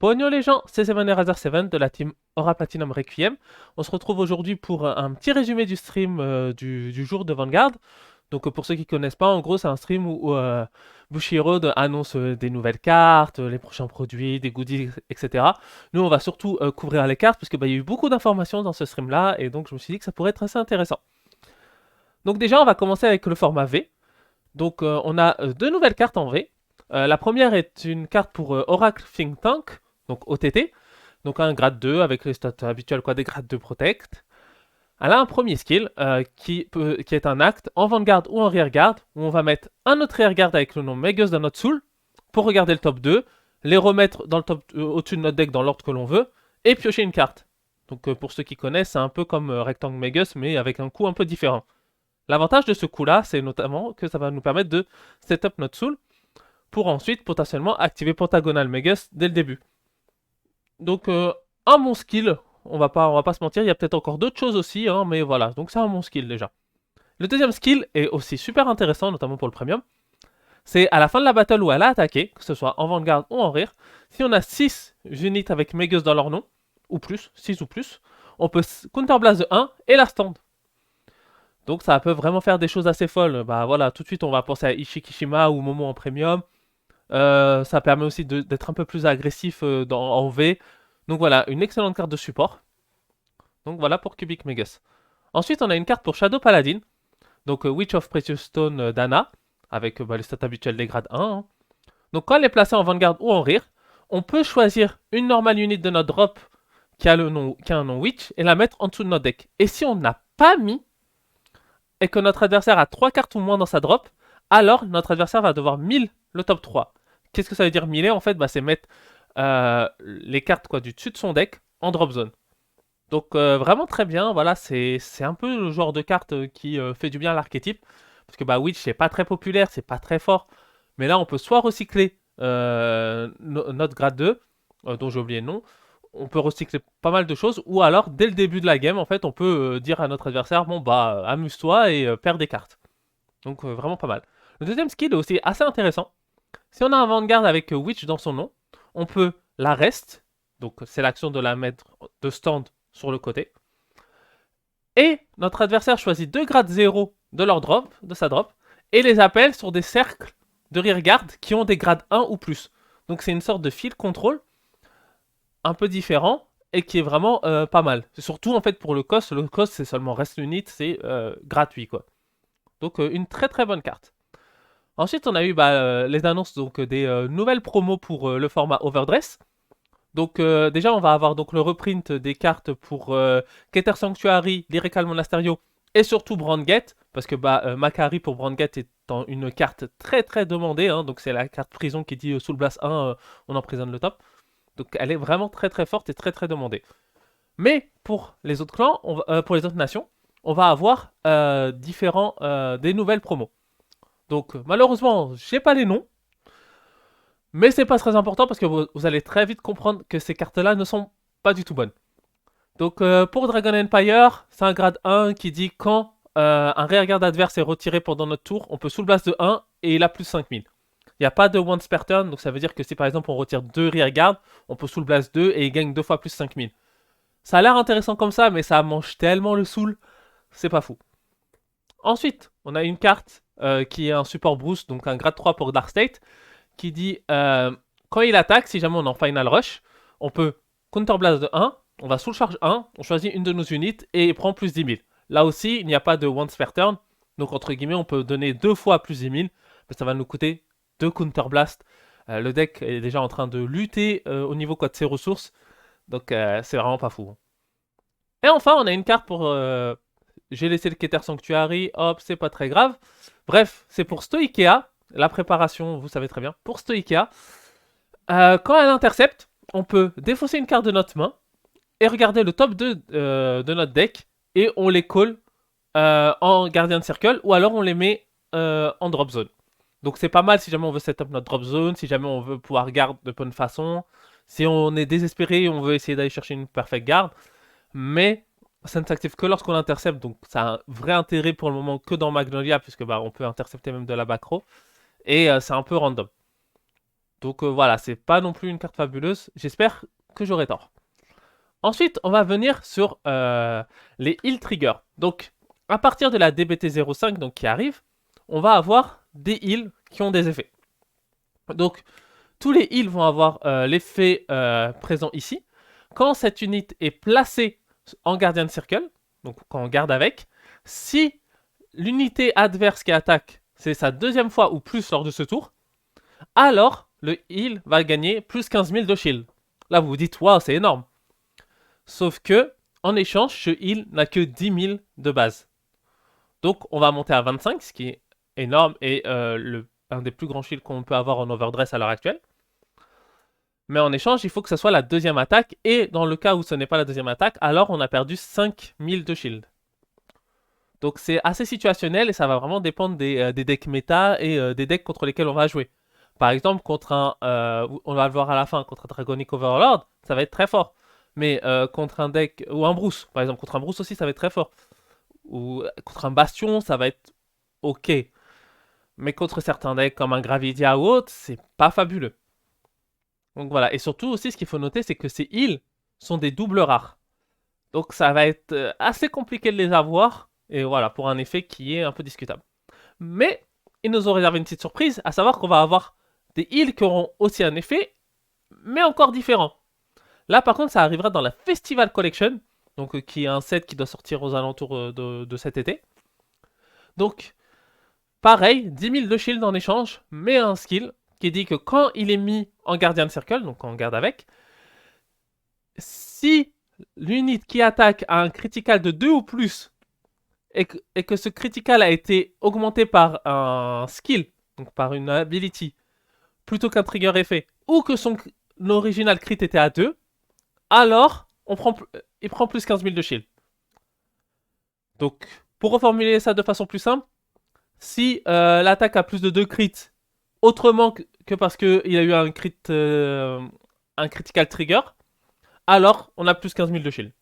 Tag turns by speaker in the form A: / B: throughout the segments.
A: Pognon les gens, c'est Seven et Razer 7 de la team Aura Platinum Requiem. On se retrouve aujourd'hui pour un petit résumé du stream du jour de Vanguard. Donc pour ceux qui connaissent pas, en gros c'est un stream où Bushiroad annonce des nouvelles cartes, les prochains produits, des goodies, etc. Nous on va surtout couvrir les cartes parce qu'il y a eu beaucoup d'informations dans ce stream là et donc je me suis dit que ça pourrait être assez intéressant. Donc déjà on va commencer avec le format V. Donc on a deux nouvelles cartes en V. La première est une carte pour Oracle Think Tank, donc OTT, donc un grade 2 avec les stats habituels, quoi, des grades 2 Protect. Elle a un premier skill qui est un acte en Vanguard ou en Rearguard, où on va mettre un autre Rearguard avec le nom Megus dans notre soul, pour regarder le top 2, les remettre dans le top au-dessus de notre deck dans l'ordre que l'on veut, et piocher une carte. Donc pour ceux qui connaissent, c'est un peu comme Rectangle Megus, mais avec un coup un peu différent. L'avantage de ce coup-là, c'est notamment que ça va nous permettre de setup notre soul, pour ensuite potentiellement activer Pentagonal Megus dès le début. Donc un bon skill, on va pas se mentir, il y a peut-être encore d'autres choses aussi, hein, mais voilà, donc c'est un bon skill déjà. Le deuxième skill est aussi super intéressant, notamment pour le premium. C'est à la fin de la battle où elle a attaqué, que ce soit en Vanguard ou en Rear, si on a 6 unités avec Megus dans leur nom, ou plus, 6 ou plus, on peut counterblast de 1 et la stand. Donc ça peut vraiment faire des choses assez folles. Bah voilà, tout de suite on va penser à Ishikishima ou Momo en premium. Ça permet aussi d'être un peu plus agressif en V. Donc voilà, une excellente carte de support. Donc voilà pour Cubic Megus. Ensuite, on a une carte pour Shadow Paladin. Donc Witch of Precious Stone d'Anna, avec les stats habituels des grades 1. Hein. Donc quand elle est placée en Vanguard ou en Rear, on peut choisir une normale unit de notre drop qui a un nom Witch et la mettre en dessous de notre deck. Et si on n'a pas mis, et que notre adversaire a 3 cartes ou moins dans sa drop, alors notre adversaire va devoir 1000 le top 3. Qu'est-ce que ça veut dire 1000? En fait, c'est mettre les cartes du dessus de son deck en drop zone. Donc vraiment très bien, voilà, c'est un peu le genre de carte qui fait du bien à l'archétype. Parce que Witch, c'est pas très populaire, c'est pas très fort. Mais là, on peut soit recycler notre grade 2, dont j'ai oublié le nom, on peut recycler pas mal de choses, ou alors, dès le début de la game, en fait, on peut dire à notre adversaire, bon amuse-toi et perds des cartes. Donc vraiment pas mal. Le deuxième skill est aussi assez intéressant. Si on a un Vanguard avec Witch dans son nom, on peut la rest, donc c'est l'action de la mettre de stand sur le côté. Et notre adversaire choisit deux grades 0 de leur drop, de sa drop, et les appelle sur des cercles de rearguard qui ont des grades 1 ou plus. Donc c'est une sorte de field control un peu différent et qui est vraiment pas mal. Surtout en fait pour le cost c'est seulement rest unit, c'est gratuit quoi. Donc une très très bonne carte. Ensuite on a eu les annonces des nouvelles promos pour le format Overdress. Donc déjà on va avoir donc le reprint des cartes pour Keter Sanctuary, Lyrical Monasterio et surtout Brandgate parce que Makari pour Brandgate étant une carte très très demandée, hein, donc c'est la carte prison qui dit Soul Blast 1 on emprisonne le top. Donc elle est vraiment très très forte et très très demandée. Mais pour les autres clans, pour les autres nations, on va avoir des nouvelles promos. Donc malheureusement, j'ai pas les noms, mais c'est pas très important parce que vous allez très vite comprendre que ces cartes-là ne sont pas du tout bonnes. Donc pour Dragon Empire, c'est un grade 1 qui dit quand un rearguard adverse est retiré pendant notre tour, on peut soul blast de 1 et il a plus 5000. Il n'y a pas de once per turn, donc ça veut dire que si par exemple on retire 2 rearguards, on peut soul blast 2 et il gagne 2 fois plus 5000. Ça a l'air intéressant comme ça, mais ça mange tellement le soul, c'est pas fou. Ensuite, on a une carte qui est un support boost, donc un grade 3 pour Dark State, qui dit quand il attaque, si jamais on est en final rush, on peut counterblast de 1, on va soul charge 1, on choisit une de nos unités et il prend plus 10 000. Là aussi, il n'y a pas de once per turn, donc entre guillemets, on peut donner 2 fois plus 10 000, mais ça va nous coûter 2 counterblast. Le deck est déjà en train de lutter au niveau de ses ressources, donc c'est vraiment pas fou. Et enfin, on a une carte pour. J'ai laissé le Keter Sanctuary, hop, c'est pas très grave. Bref, c'est pour Stoikea, la préparation, vous savez très bien. Pour Stoikea, quand elle intercepte, on peut défausser une carte de notre main et regarder le top 2 de notre deck et on les call en gardien de circle ou alors on les met en drop zone. Donc c'est pas mal si jamais on veut setup notre drop zone, si jamais on veut pouvoir garder de bonne façon, si on est désespéré et on veut essayer d'aller chercher une perfect garde, mais ça ne s'active que lorsqu'on intercepte, donc ça a un vrai intérêt pour le moment que dans Magnolia, puisque on peut intercepter même de la back row, et c'est un peu random. Donc voilà, c'est pas non plus une carte fabuleuse. J'espère que j'aurai tort. Ensuite, on va venir sur les heal triggers. Donc, à partir de la DBT05 donc, qui arrive, on va avoir des heals qui ont des effets. Donc, tous les heals vont avoir l'effet présent ici. Quand cette unité est placée en Guardian Circle, donc quand on garde avec, si l'unité adverse qui attaque, c'est sa deuxième fois ou plus lors de ce tour, alors le heal va gagner plus 15 000 de shield. Là, vous vous dites, waouh, c'est énorme. Sauf que, en échange, ce heal n'a que 10 000 de base. Donc, on va monter à 25, ce qui est énorme et un des plus grands shields qu'on peut avoir en overdress à l'heure actuelle. Mais en échange, il faut que ce soit la deuxième attaque. Et dans le cas où ce n'est pas la deuxième attaque, alors on a perdu 5000 de shield. Donc c'est assez situationnel et ça va vraiment dépendre des decks méta et des decks contre lesquels on va jouer. Par exemple, contre on va le voir à la fin, contre un Dragonic Overlord, ça va être très fort. Mais contre un deck, ou un Bruce, par exemple, contre un Bruce aussi, ça va être très fort. Ou contre un Bastion, ça va être ok. Mais contre certains decks comme un Gravidia ou autre, c'est pas fabuleux. Donc voilà, et surtout aussi ce qu'il faut noter, c'est que ces heals sont des doubles rares. Donc ça va être assez compliqué de les avoir, et voilà, pour un effet qui est un peu discutable. Mais ils nous ont réservé une petite surprise, à savoir qu'on va avoir des heals qui auront aussi un effet, mais encore différent. Là par contre ça arrivera dans la Festival Collection, donc qui est un set qui doit sortir aux alentours de cet été. Donc pareil, 10 000 de shield en échange, mais un skill qui dit que quand il est mis en Guardian Circle, donc quand on garde avec, si l'unité qui attaque a un critical de 2 ou plus, et que ce critical a été augmenté par un skill, donc par une ability, plutôt qu'un trigger effet, ou que son original crit était à 2, alors il prend plus 15 000 de shield. Donc, pour reformuler ça de façon plus simple, si l'attaque a plus de 2 crits, autrement que parce qu'il a eu un critical trigger, alors on a plus 15 000 de shield.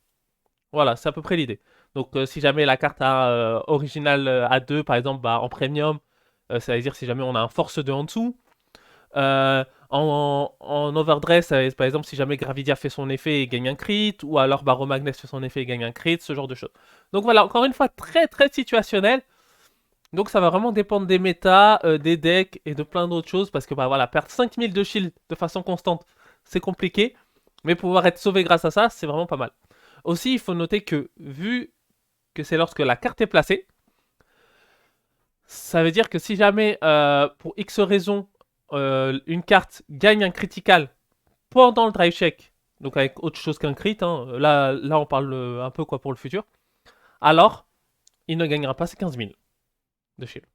A: Voilà, c'est à peu près l'idée. Donc si jamais la carte a original A2 par exemple bah, en premium, ça veut dire si jamais on a un force 2 en dessous. En overdress, par exemple si jamais Gravidia fait son effet et gagne un crit, ou alors Baromagnes fait son effet et gagne un crit, ce genre de choses. Donc voilà, encore une fois très très situationnel. Donc ça va vraiment dépendre des méta, des decks et de plein d'autres choses, parce que bah voilà, perdre 5000 de shield de façon constante, c'est compliqué. Mais pouvoir être sauvé grâce à ça, c'est vraiment pas mal. Aussi, il faut noter que, vu que c'est lorsque la carte est placée, ça veut dire que si jamais, pour X raison, une carte gagne un critical pendant le drive check, donc avec autre chose qu'un crit, hein, là on parle un peu quoi pour le futur, alors il ne gagnera pas ses 15 000 de shield.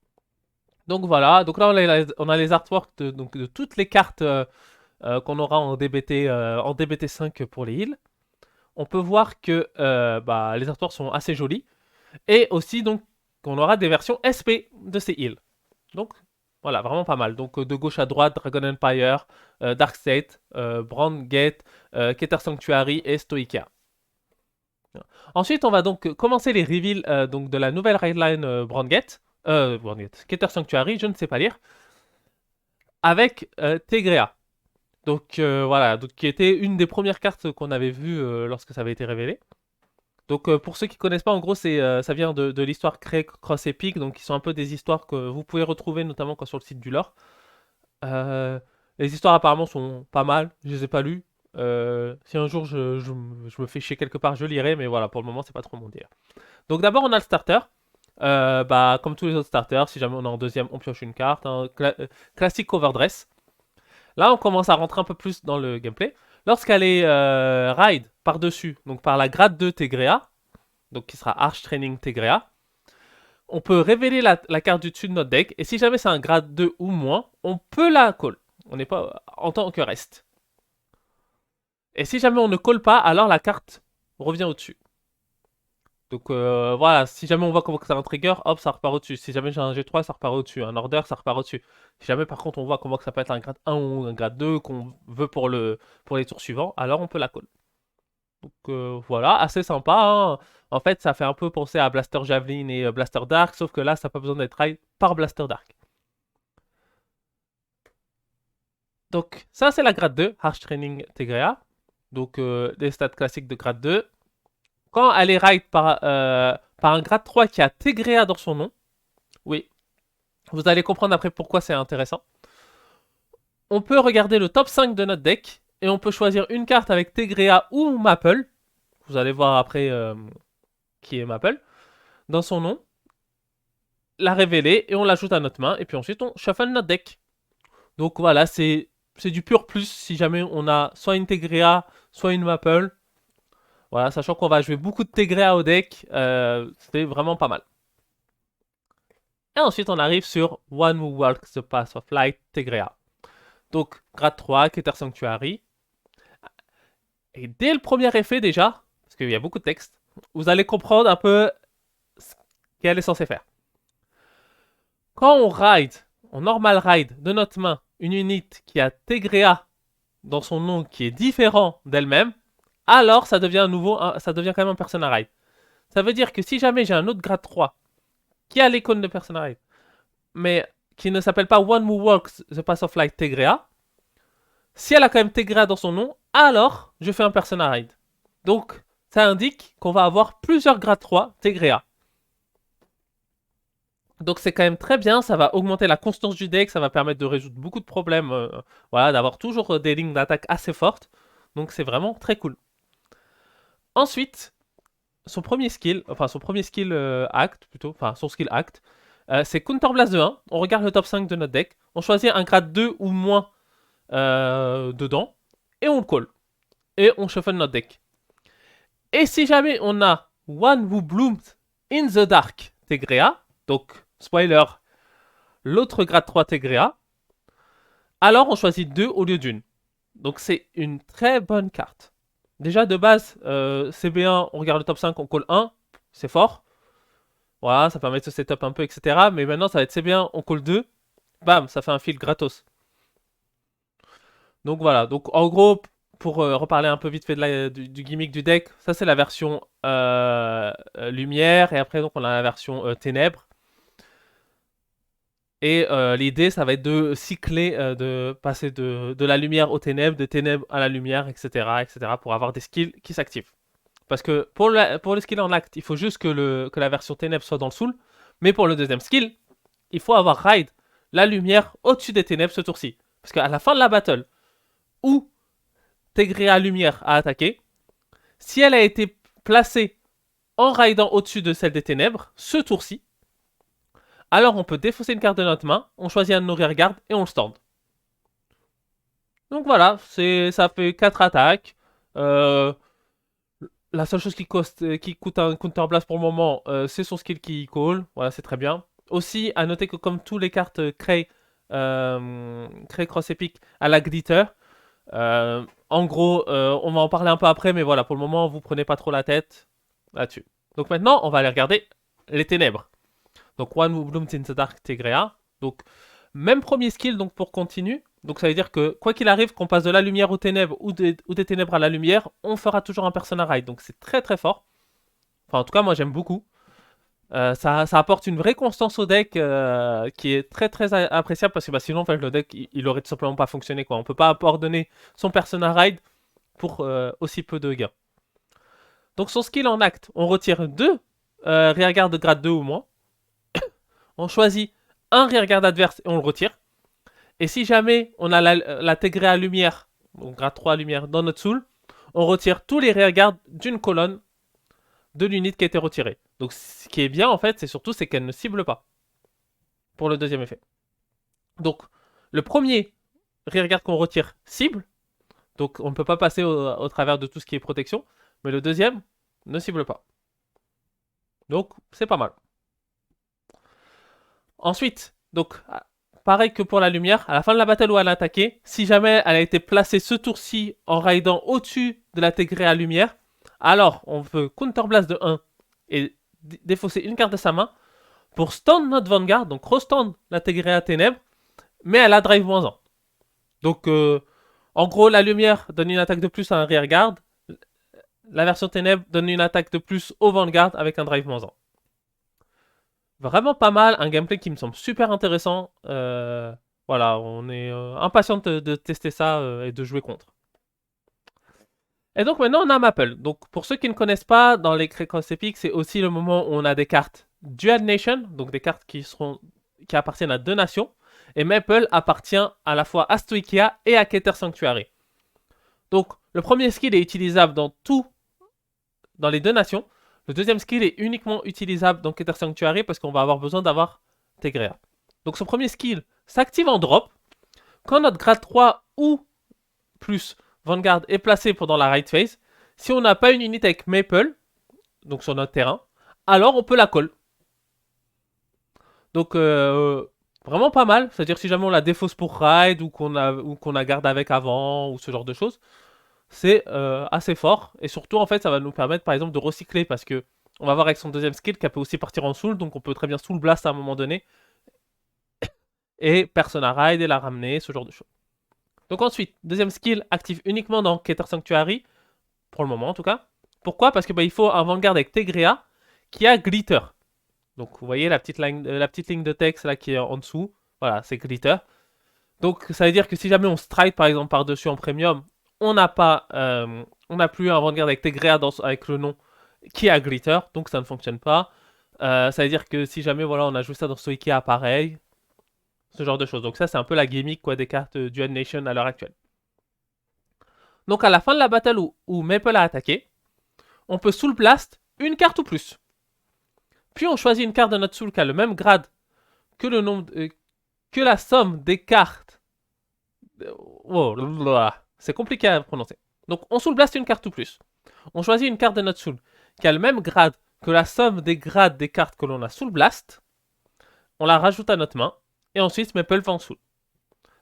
A: Donc voilà, donc là on a les artworks de toutes les cartes qu'on aura en DBT 5 pour les heals. On peut voir que bah, les artworks sont assez jolis. Et aussi, donc, on aura des versions SP de ces heals. Donc, voilà, vraiment pas mal. Donc, de gauche à droite, Dragon Empire, Dark State, Brand Gate, Keter Sanctuary et Stoicia. Ensuite, on va donc commencer les reveals donc de la nouvelle raidline Brand Gate, Keter Sanctuary, je ne sais pas lire, avec Tegrea. Donc, voilà, donc, qui était une des premières cartes qu'on avait vues lorsque ça avait été révélé. Donc pour ceux qui connaissent pas, en gros, ça vient de l'histoire Cray Cross Epic, donc qui sont un peu des histoires que vous pouvez retrouver notamment sur le site du lore. Euh, les histoires apparemment sont pas mal, je les ai pas lues. Si un jour je me fais chier quelque part, je lirai, mais voilà, pour le moment, c'est pas trop mon délire. Donc d'abord, on a le starter. Bah, comme tous les autres starters, si jamais on est en deuxième, on pioche une carte. Classique overdress. Là, on commence à rentrer un peu plus dans le gameplay. Lorsqu'elle est ride par-dessus, donc par la grade 2 Tegrea, donc qui sera Arch Training Tegrea, on peut révéler la carte du dessus de notre deck, et si jamais c'est un grade 2 ou moins, on peut la call. On n'est pas en tant que reste. Et si jamais on ne call pas, alors la carte revient au-dessus. Donc voilà, si jamais on voit comment c'est un trigger, hop, ça repart au-dessus. Si jamais j'ai un G3, ça repart au-dessus. Un order, ça repart au-dessus. Si jamais par contre on voit comment ça peut être un grade 1 ou un grade 2 qu'on veut pour les tours suivants, alors on peut la call. Donc voilà, assez sympa. Hein. En fait, ça fait un peu penser à Blaster Javelin et Blaster Dark, sauf que là, ça n'a pas besoin d'être raid par Blaster Dark. Donc ça c'est la grade 2, Harsh Training Tegrea. Donc des stats classiques de grade 2. Quand elle est ride par un grade 3 qui a Tegrea dans son nom, oui, vous allez comprendre après pourquoi c'est intéressant. On peut regarder le top 5 de notre deck et on peut choisir une carte avec Tegrea ou Maple. Vous allez voir après qui est Maple dans son nom. La révéler et on l'ajoute à notre main et puis ensuite on shuffle notre deck. Donc voilà, c'est du pur plus si jamais on a soit une Tegrea, soit une Maple. Voilà, sachant qu'on va jouer beaucoup de Tegrea au deck, c'est vraiment pas mal. Et ensuite on arrive sur One Who Walks the Path of Light Tegrea. Donc grade 3, Keter Sanctuary. Et dès le premier effet déjà, parce qu'il y a beaucoup de texte, vous allez comprendre un peu ce qu'elle est censée faire. Quand on ride, en normal ride de notre main, une unit qui a Tegrea dans son nom qui est différent d'elle-même, alors ça devient ça devient quand même un Persona Ride. Ça veut dire que si jamais j'ai un autre grade 3 qui a l'icône de Persona Ride, mais qui ne s'appelle pas One Who Walks the Path of Light Tegrea, si elle a quand même Tegrea dans son nom, alors je fais un Persona Ride. Donc ça indique qu'on va avoir plusieurs grades 3 Tegrea. Donc c'est quand même très bien, ça va augmenter la constance du deck, ça va permettre de résoudre beaucoup de problèmes, voilà, d'avoir toujours des lignes d'attaque assez fortes. Donc c'est vraiment très cool. Ensuite, son premier skill act plutôt, enfin son skill act, c'est Counterblast de 1. On regarde le top 5 de notre deck, on choisit un grade 2 ou moins dedans, et on le call. Et on shuffle notre deck. Et si jamais on a One Who Bloomed in the Dark Tegrea, donc spoiler, l'autre grade 3 Tegrea, alors on choisit 2 au lieu d'une. Donc c'est une très bonne carte. Déjà de base, CB1, on regarde le top 5, on call 1, c'est fort. Voilà, ça permet de se setup un peu, etc. Mais maintenant ça va être CB1, on call 2, bam, ça fait un fil gratos. Donc voilà, donc en gros, pour reparler un peu vite fait du gimmick du deck, ça c'est la version lumière, et après donc on a la version ténèbres. Et l'idée, ça va être de cycler, de passer de la lumière aux ténèbres, des ténèbres à la lumière, etc., pour avoir des skills qui s'activent. Parce que pour le skill en acte, il faut juste que la version ténèbres soit dans le soul. Mais pour le deuxième skill, il faut avoir ride la lumière au-dessus des ténèbres ce tour-ci. Parce qu'à la fin de la battle, où Tegrea Lumière a attaqué, si elle a été placée en ridant au-dessus de celle des ténèbres, ce tour-ci, alors on peut défausser une carte de notre main, on choisit un de nos rearguards et on le stand. Donc voilà, ça fait 4 attaques. La seule chose qui coûte un counterblast pour le moment, c'est son skill qui call. Voilà, c'est très bien. Aussi, à noter que comme tous les cartes Cray Cross Epic à la Glitter, en gros, on va en parler un peu après, mais voilà, pour le moment, vous prenez pas trop la tête là-dessus. Donc maintenant, on va aller regarder les ténèbres. Donc One Who Blooms in the Dark Tegrea. Donc même premier skill donc pour continuer. Donc ça veut dire que quoi qu'il arrive, qu'on passe de la lumière aux ténèbres ou des ténèbres à la lumière, on fera toujours un Persona Ride. Donc c'est très très fort. Enfin en tout cas moi j'aime beaucoup. Ça apporte une vraie constance au deck qui est très très appréciable parce que bah, sinon en fait, le deck il aurait tout simplement pas fonctionné quoi. On peut pas ordonner son Persona Ride pour aussi peu de gains. Donc son skill en acte, on retire 2 rearguards de grade 2 ou moins. On choisit un rearguard adverse et on le retire. Et si jamais on a la Tegrea lumière, donc grade 3 lumière dans notre soul, on retire tous les rearguards d'une colonne de l'unit qui a été retirée. Donc ce qui est bien en fait, c'est surtout c'est qu'elle ne cible pas pour le deuxième effet. Donc le premier rearguard qu'on retire cible, donc on ne peut pas passer au travers de tout ce qui est protection, mais le deuxième ne cible pas. Donc c'est pas mal. Ensuite, donc pareil que pour la lumière, à la fin de la battle où elle a attaqué, si jamais elle a été placée ce tour-ci en raidant au-dessus de la Tegrea lumière, alors on peut counterblast de 1 et défausser une carte de sa main pour stand notre Vanguard, donc restand la Tegrea ténèbres, mais elle a drive -1. Donc en gros la lumière donne une attaque de plus à un rearguard, la version ténèbres donne une attaque de plus au Vanguard avec un drive -1. Vraiment pas mal, un gameplay qui me semble super intéressant. Voilà, on est impatient de tester ça et de jouer contre. Et donc maintenant on a Maple. Donc pour ceux qui ne connaissent pas, dans les Cross Epic, c'est aussi le moment où on a des cartes Dual Nation, donc des cartes qui appartiennent à deux nations. Et Maple appartient à la fois à Stoichia et à Keter Sanctuary. Donc le premier skill est utilisable dans les deux nations. Le deuxième skill est uniquement utilisable dans Keter Sanctuary parce qu'on va avoir besoin d'avoir Tegrea. Donc son premier skill s'active en drop. Quand notre grade 3 ou plus Vanguard est placé pendant la right phase, si on n'a pas une unité avec Maple, donc sur notre terrain, alors on peut la call. Donc vraiment pas mal, c'est-à-dire si jamais on la défausse pour ride ou qu'on la garde avec avant ou ce genre de choses, c'est assez fort. Et surtout en fait ça va nous permettre par exemple de recycler parce que on va voir avec son deuxième skill qu'elle peut aussi partir en soul, donc on peut très bien soul blast à un moment donné et personne à ride et la ramener, ce genre de choses. Donc ensuite, deuxième skill active uniquement dans Keter Sanctuary, pour le moment en tout cas. Pourquoi? Parce que il faut un Vanguard avec Tegrea qui a Glitter. Donc vous voyez la petite ligne de texte là qui est en dessous. Voilà, c'est Glitter. Donc ça veut dire que si jamais on strike par exemple par-dessus en premium, on n'a plus un Vanguard avec Tegrea avec le nom qui a Glitter, donc ça ne fonctionne pas. Ça veut dire que si jamais voilà, on a joué ça dans Stoichia, pareil, ce genre de choses. Donc ça c'est un peu la gimmick quoi, des cartes Dual Nation à l'heure actuelle. Donc à la fin de la battle où Maple a attaqué, on peut Soul Blast une carte ou plus. Puis on choisit une carte de notre Soul qui a le même grade que le nombre que la somme des cartes. Oh, c'est compliqué à prononcer. Donc on Soul Blast une carte ou plus. On choisit une carte de notre Soul qui a le même grade que la somme des grades des cartes que l'on a Soul Blast. On la rajoute à notre main. Et ensuite Maple va en Soul.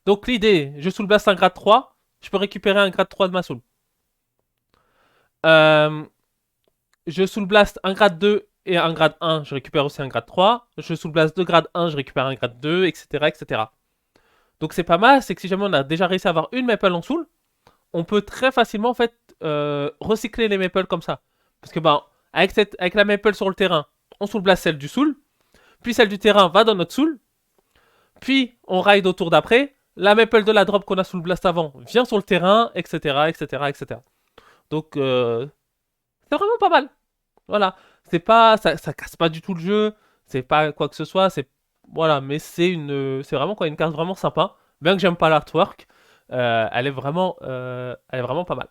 A: Donc l'idée, je Soul Blast un grade 3, je peux récupérer un grade 3 de ma Soul. Je Soul Blast un grade 2 et un grade 1, je récupère aussi un grade 3. Je Soul Blast 2 grade 1, je récupère un grade 2, etc. etc. Donc c'est pas mal, c'est que si jamais on a déjà réussi à avoir une Maple en Soul, on peut très facilement en fait recycler les Maple comme ça. Parce que avec la Maple sur le terrain, on Soul Blast celle du Soul, puis celle du terrain va dans notre Soul, puis on ride au tour d'après, la Maple de la drop qu'on a Soul Blast avant vient sur le terrain, etc. etc. etc. Donc c'est vraiment pas mal. Voilà, c'est pas, ça casse pas du tout le jeu, c'est pas quoi que ce soit, c'est voilà, mais c'est vraiment quoi, une carte vraiment sympa. Bien que j'aime pas l'artwork, elle est vraiment pas mal.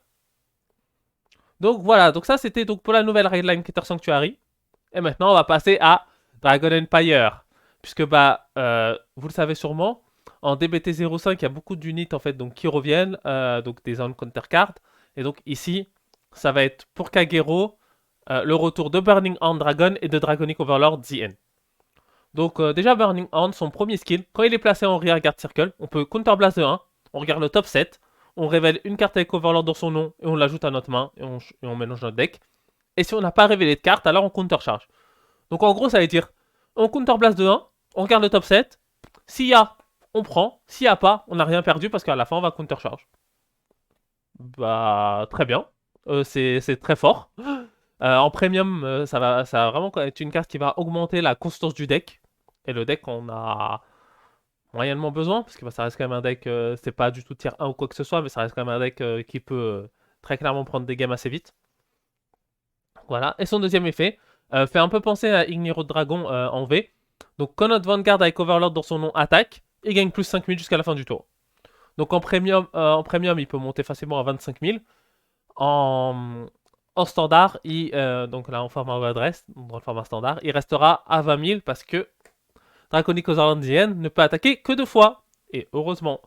A: Donc voilà, donc ça c'était donc pour la nouvelle Raidline Keter Sanctuary. Et maintenant on va passer à Dragon Empire, puisque vous le savez sûrement, en DBT 05 il y a beaucoup d'unités en fait donc qui reviennent, donc des on-counter cards. Et donc ici, ça va être pour Kagero le retour de Burning Hand Dragon et de Dragonic Overlord ZN. Donc déjà Burning Hand, son premier skill, quand il est placé en rear guard circle, on peut counter blast de 1, on regarde le top 7, on révèle une carte avec Overlord dans son nom et on l'ajoute à notre main et on mélange notre deck. Et si on n'a pas révélé de carte, alors on counter charge. Donc en gros ça veut dire, on counter blast de 1, on regarde le top 7, s'il y a, on prend, s'il n'y a pas, on n'a rien perdu parce qu'à la fin on va counter charge. Bah très bien, c'est très fort. En premium, ça va vraiment être une carte qui va augmenter la constance du deck. Et le deck, on a moyennement besoin, parce que ça reste quand même un deck, c'est pas du tout tier 1 ou quoi que ce soit, mais ça reste quand même un deck qui peut très clairement prendre des games assez vite. Voilà. Et son deuxième effet fait un peu penser à Igniro Dragon en V. Donc quand notre Vanguard avec Overlord dans son nom attaque, il gagne plus 5000 jusqu'à la fin du tour. Donc en premium, il peut monter facilement à 25 000. En standard, donc là en format adresse, dans le format standard, il restera à 20 000 parce que Draconic Ozarlandienne ne peut attaquer que 2 fois. Et heureusement.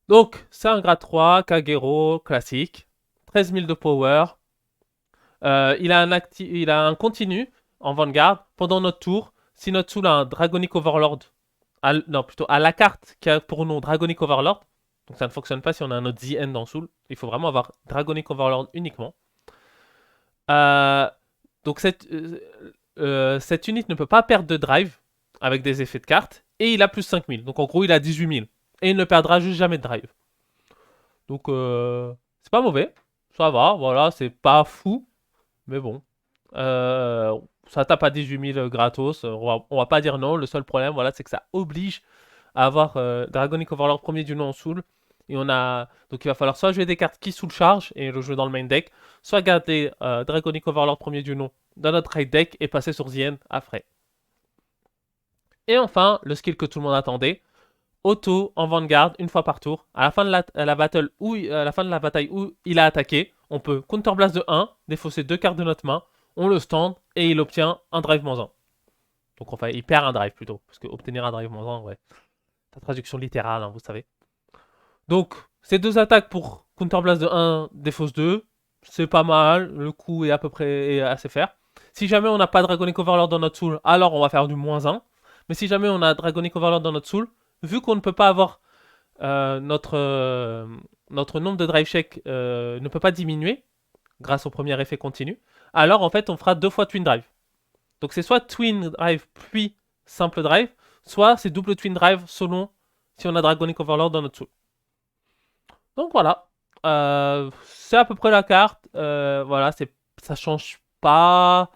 A: Donc, c'est un grade 3, Kagero, classique. 13 000 de power. Il a un continu en Vanguard pendant notre tour. Si notre soul a un Dragonic Overlord, non, plutôt à la carte qui a pour nom Dragonic Overlord, donc ça ne fonctionne pas si on a un autre ZN dans Soul. Il faut vraiment avoir Dragonic Overlord uniquement. Donc cette unit ne peut pas perdre de drive avec des effets de carte. Et il a plus 5000. Donc en gros il a 18 000. Et il ne perdra juste jamais de drive. Donc c'est pas mauvais. Ça va, voilà, c'est pas fou. Mais bon. Ça tape à 18 000 gratos. On va pas dire non. Le seul problème, voilà, c'est que ça oblige à avoir Dragonic Overlord premier du nom en soul. Et donc il va falloir soit jouer des cartes qui soul charge et le jouer dans le main deck, soit garder Dragonic Overlord premier du nom dans notre raid deck et passer sur The End après. Et enfin, le skill que tout le monde attendait, auto en Vanguard une fois par tour. À la fin de la battle à la fin de la bataille où il a attaqué, on peut counterblast de 1, défausser 2 cartes de notre main, on le stand et il obtient un drive -1. Donc enfin, il perd un drive plutôt, parce que obtenir un drive -1, ouais. La traduction littérale, hein, vous savez. Donc, ces deux attaques pour counterblast de 1, défausse 2, c'est pas mal, le coup est à peu près assez faire. Si jamais on n'a pas Dragonic Overlord dans notre soul, alors on va faire du -1. Mais si jamais on a Dragonic Overlord dans notre soul, vu qu'on ne peut pas avoir notre nombre de drive check ne peut pas diminuer grâce au premier effet continu, alors en fait on fera 2 fois Twin Drive. Donc c'est soit Twin Drive puis simple drive, soit c'est double Twin Drive selon si on a Dragonic Overlord dans notre soul. Donc voilà, c'est à peu près la carte. Voilà, ça change pas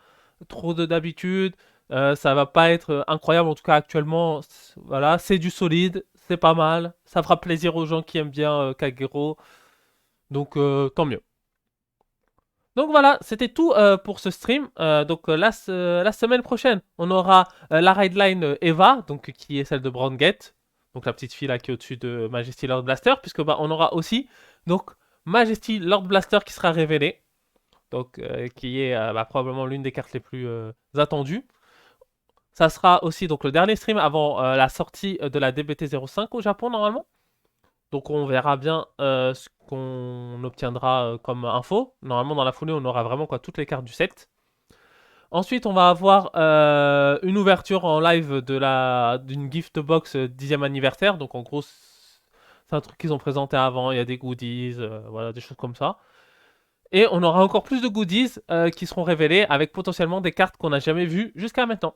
A: trop de d'habitude. Ça va pas être incroyable, en tout cas actuellement. Voilà, c'est du solide, c'est pas mal. Ça fera plaisir aux gens qui aiment bien Kagero. Donc tant mieux. Donc voilà, c'était tout pour ce stream. Donc la semaine prochaine, on aura la Rideline Eva, donc qui est celle de Browngate, donc la petite fille là qui est au-dessus de Majesty Lord Blaster, puisque bah, on aura aussi donc Majesty Lord Blaster qui sera révélée, donc qui est bah, probablement l'une des cartes les plus attendues. Ça sera aussi donc le dernier stream avant la sortie de la DBT 05 au Japon normalement. Donc on verra bien ce qu'on obtiendra comme info. Normalement dans la foulée on aura vraiment quoi, toutes les cartes du set. Ensuite on va avoir une ouverture en live d'une gift box 10e anniversaire. Donc en gros c'est un truc qu'ils ont présenté avant, il y a des goodies, voilà, des choses comme ça. Et on aura encore plus de goodies qui seront révélés avec potentiellement des cartes qu'on n'a jamais vues jusqu'à maintenant.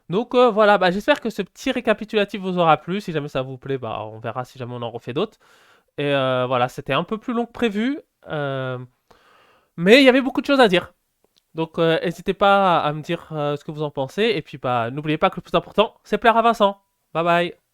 A: Donc voilà, bah, j'espère que ce petit récapitulatif vous aura plu. Si jamais ça vous plaît, bah, on verra si jamais on en refait d'autres. Et voilà, c'était un peu plus long que prévu. Mais il y avait beaucoup de choses à dire. Donc n'hésitez pas à me dire ce que vous en pensez. Et puis bah, n'oubliez pas que le plus important, c'est plaire à Vincent. Bye bye.